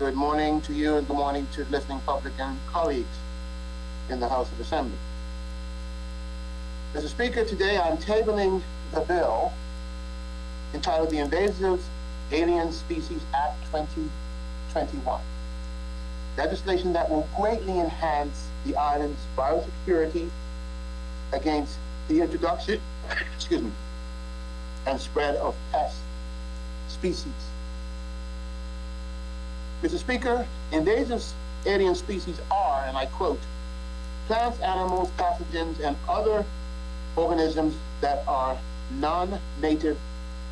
Good morning to you and good morning to the listening public and colleagues in the House of Assembly. Mr. Speaker, today I'm tabling the bill entitled the Invasive Alien Species Act 2021, legislation that will greatly enhance the island's biosecurity against the introduction, and spread of pest species. Mr. Speaker, invasive alien species are, and I quote, plants, animals, pathogens, and other organisms that are non-native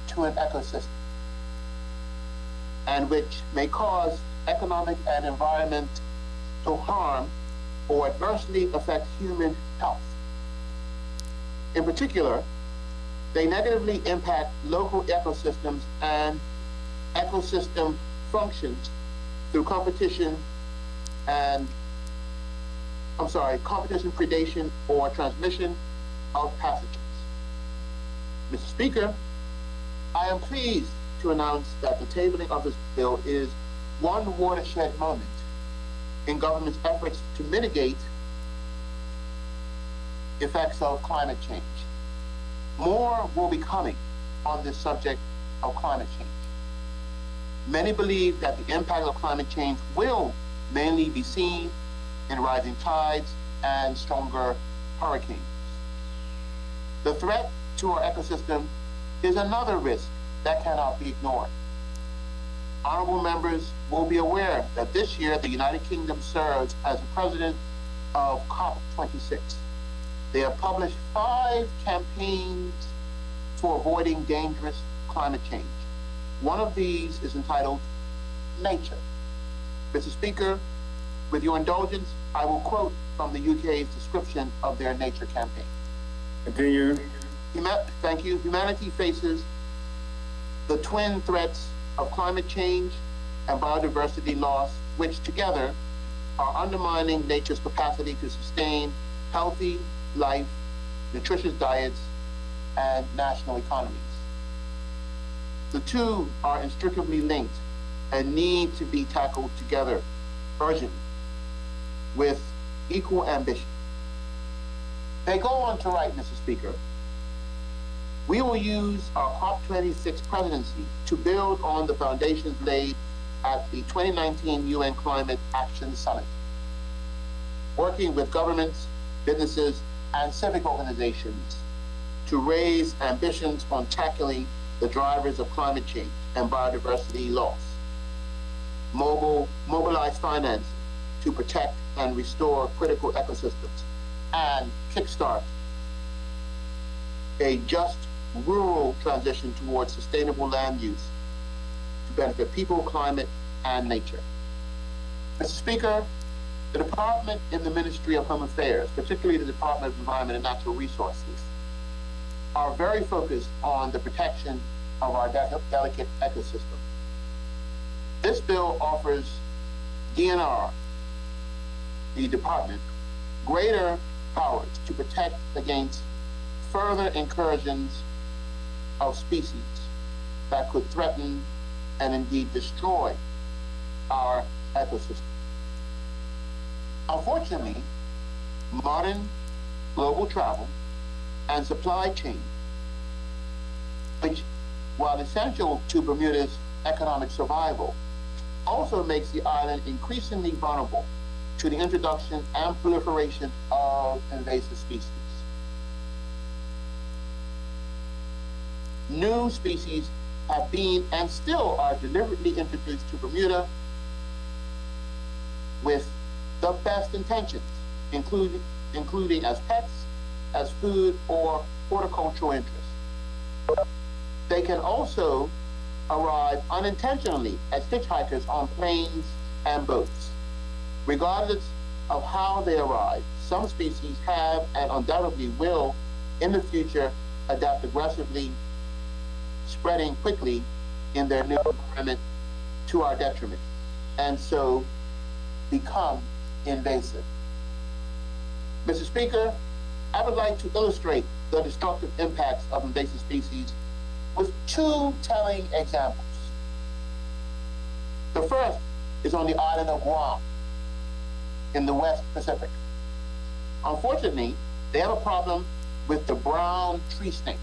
to an ecosystem and which may cause economic and environmental harm or adversely affect human health. In particular, they negatively impact local ecosystems and ecosystem functions through competition, predation, or transmission of pathogens. Mr. Speaker, I am pleased to announce that the tabling of this bill is one watershed moment in government's efforts to mitigate effects of climate change. More will be coming on this subject of climate change. Many believe that the impact of climate change will mainly be seen in rising tides and stronger hurricanes. The threat to our ecosystem is another risk that cannot be ignored. Honorable members will be aware that this year the United Kingdom serves as the president of COP26. They have published 5 campaigns for avoiding dangerous climate change. One of these is entitled Nature. Mr. Speaker, with your indulgence, I will quote from the UK's description of their nature campaign. Continue. Thank you. Humanity faces the twin threats of climate change and biodiversity loss, which together are undermining nature's capacity to sustain healthy life, nutritious diets, and national economies. The two are inextricably linked and need to be tackled together urgently with equal ambition. They go on to write, Mr. Speaker, we will use our COP26 presidency to build on the foundations laid at the 2019 UN Climate Action Summit, working with governments, businesses, and civic organizations to raise ambitions on tackling the drivers of climate change and biodiversity loss, mobilize finance to protect and restore critical ecosystems, and kickstart a just rural transition towards sustainable land use to benefit people, climate, and nature. Mr. Speaker, the department in the Ministry of Home Affairs, particularly the Department of Environment and Natural Resources, are very focused on the protection of our delicate ecosystem. This bill offers DNR, the department, greater powers to protect against further incursions of species that could threaten and indeed destroy our ecosystem. Unfortunately, modern global travel and supply chain, which, while essential to Bermuda's economic survival, also makes the island increasingly vulnerable to the introduction and proliferation of invasive species. New species have been and still are deliberately introduced to Bermuda with the best intentions, including as pets, as food, or horticultural interests. They can also arrive unintentionally as hitchhikers on planes and boats. Regardless of how they arrive, some species have and undoubtedly will in the future adapt aggressively, spreading quickly in their new environment to our detriment, and so become invasive. Mr. Speaker, I would like to illustrate the destructive impacts of invasive species with 2 telling examples. The first is on the island of Guam in the West Pacific. Unfortunately, they have a problem with the brown tree snake.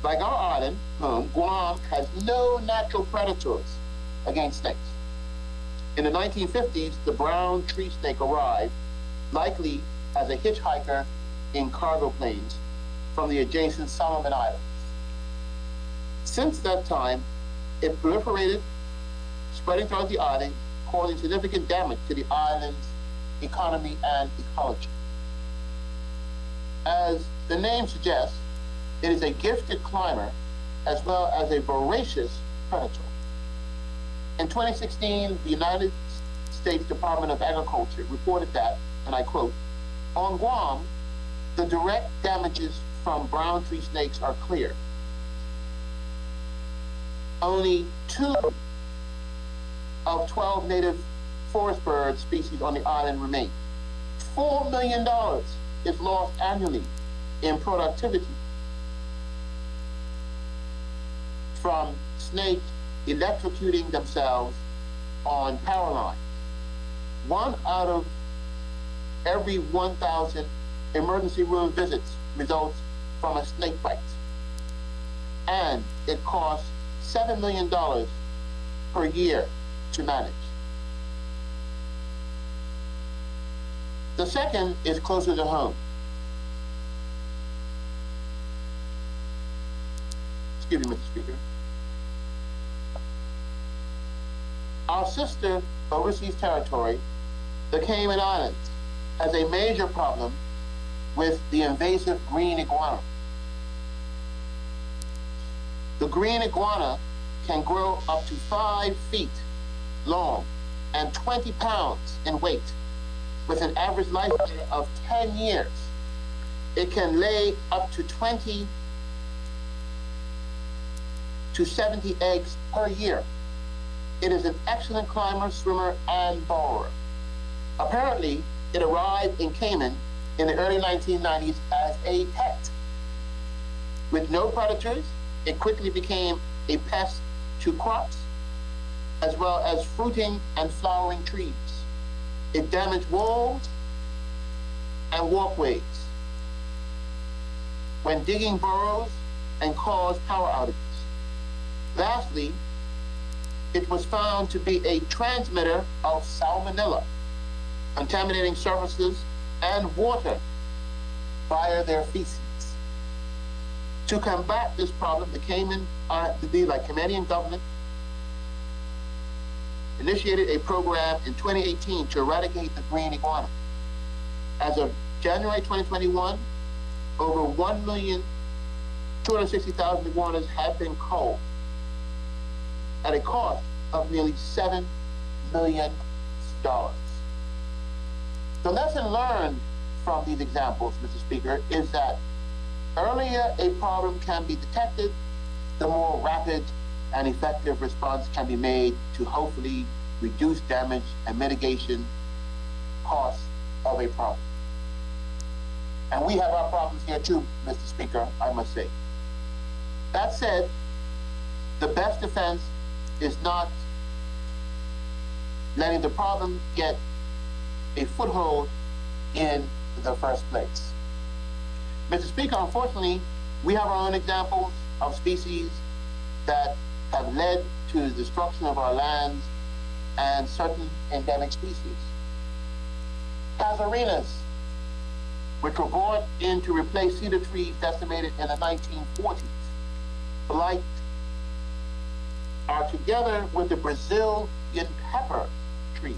Like our island, Guam has no natural predators against snakes. In the 1950s, the brown tree snake arrived, likely as a hitchhiker in cargo planes from the adjacent Solomon Islands. Since that time, it proliferated, spreading throughout the island, causing significant damage to the island's economy and ecology. As the name suggests, it is a gifted climber as well as a voracious predator. In 2016, the United States Department of Agriculture reported that, and I quote, "On Guam, the direct damages from brown tree snakes are clear. Only 2 of 12 native forest bird species on the island remain. $4 million is lost annually in productivity from snakes electrocuting themselves on power lines. 1 out of every 1,000 emergency room visits results from a snake bite. And it costs $7 million per year to manage." The second is closer to home. Excuse me, Mr. Speaker. Our sister overseas territory, the Cayman Islands, has a major problem with the invasive green iguana. The green iguana can grow up to 5 feet long and 20 pounds in weight, with an average lifespan of 10 years. It can lay up to 20 to 70 eggs per year. It is an excellent climber, swimmer, and burrower. Apparently, it arrived in Cayman in the early 1990s as a pet. With no predators, it quickly became a pest to crops, as well as fruiting and flowering trees. It damaged walls and walkways when digging burrows and caused power outages. Lastly, it was found to be a transmitter of salmonella, contaminating surfaces and water via their feces. To combat this problem, the Caymanian government initiated a program in 2018 to eradicate the green iguana. As of January 2021, over 1,260,000 iguanas have been culled at a cost of nearly $7 million. The lesson learned from these examples, Mr. Speaker, is that earlier a problem can be detected, the more rapid and effective response can be made to hopefully reduce damage and mitigation costs of a problem. And we have our problems here too, Mr. Speaker, I must say. That said, the best defense is not letting the problem get a foothold in the first place. Mr. Speaker, unfortunately, we have our own examples of species that have led to the destruction of our lands and certain endemic species. Casuarinas, which were brought in to replace cedar trees decimated in the 1940s, blight, are together with the Brazilian pepper tree,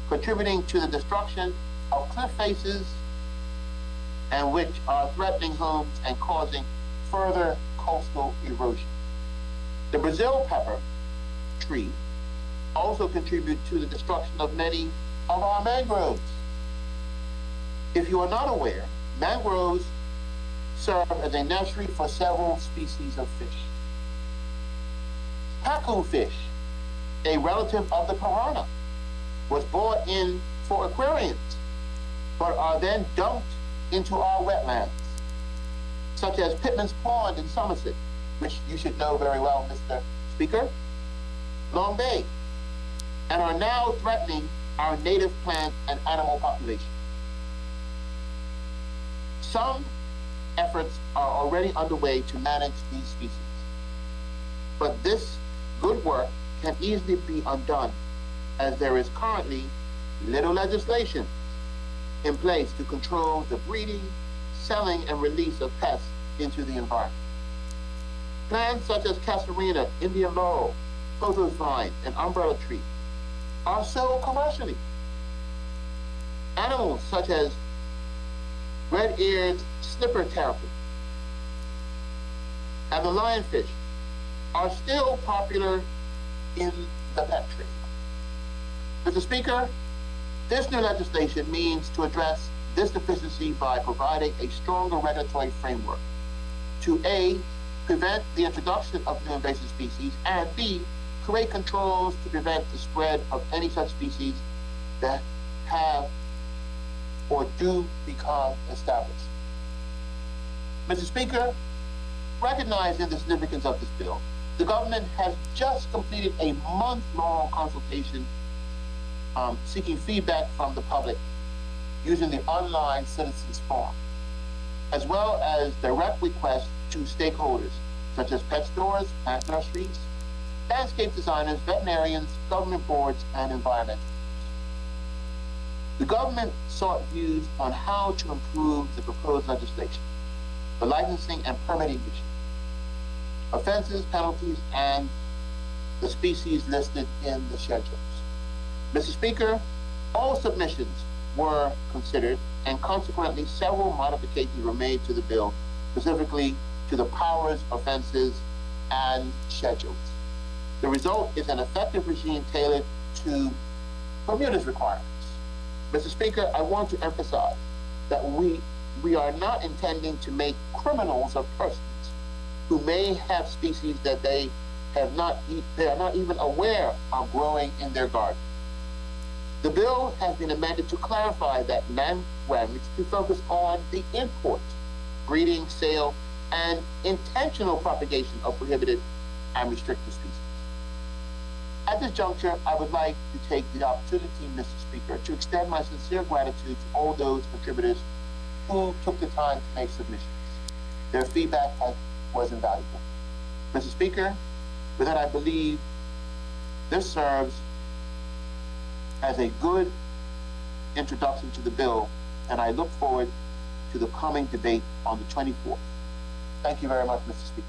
contributing to the destruction of cliff faces and which are threatening homes and causing further coastal erosion. The Brazil pepper tree also contributes to the destruction of many of our mangroves. If you are not aware, mangroves serve as a nursery for several species of fish. Pacu fish, a relative of the piranha, was brought in for aquariums, but are then dumped into our wetlands, such as Pittman's Pond in Somerset, which you should know very well, Mr. Speaker, Long Bay, and are now threatening our native plant and animal population. Some efforts are already underway to manage these species, but this good work can easily be undone as there is currently little legislation in place to control the breeding, selling, and release of pests into the environment. Plants such as casuarina, Indian laurel, pothos vine, and umbrella tree are sold commercially. Animals such as red-eared slipper terrapin and the lionfish are still popular in the pet trade. Mr. Speaker, this new legislation means to address this deficiency by providing a stronger regulatory framework to A, prevent the introduction of new invasive species, and B, create controls to prevent the spread of any such species that have or do become established. Mr. Speaker, recognizing the significance of this bill, the government has just completed a month-long consultation seeking feedback from the public using the online citizens forum, as well as direct requests to stakeholders such as pet stores, plant nurseries, landscape designers, veterinarians, government boards, and environmentalists. The government sought views on how to improve the proposed legislation, the licensing and permitting issue, offenses, penalties, and the species listed in the schedules. Mr. Speaker, all submissions were considered, and consequently several modifications were made to the bill, specifically to the powers, offenses, and schedules. The result is an effective regime tailored to Bermuda's requirements. Mr. Speaker, I want to emphasize that we are not intending to make criminals of persons who may have species that they are not even aware are growing in their garden. The bill has been amended to clarify that language to focus on the import, breeding, sale, and intentional propagation of prohibited and restricted species. At this juncture, I would like to take the opportunity, Mr. Speaker, to extend my sincere gratitude to all those contributors who took the time to make submissions. Their feedback was invaluable. Mr. Speaker, with that, I believe this serves as a good introduction to the bill, and I look forward to the coming debate on the 24th. Thank you very much, Mr. Speaker.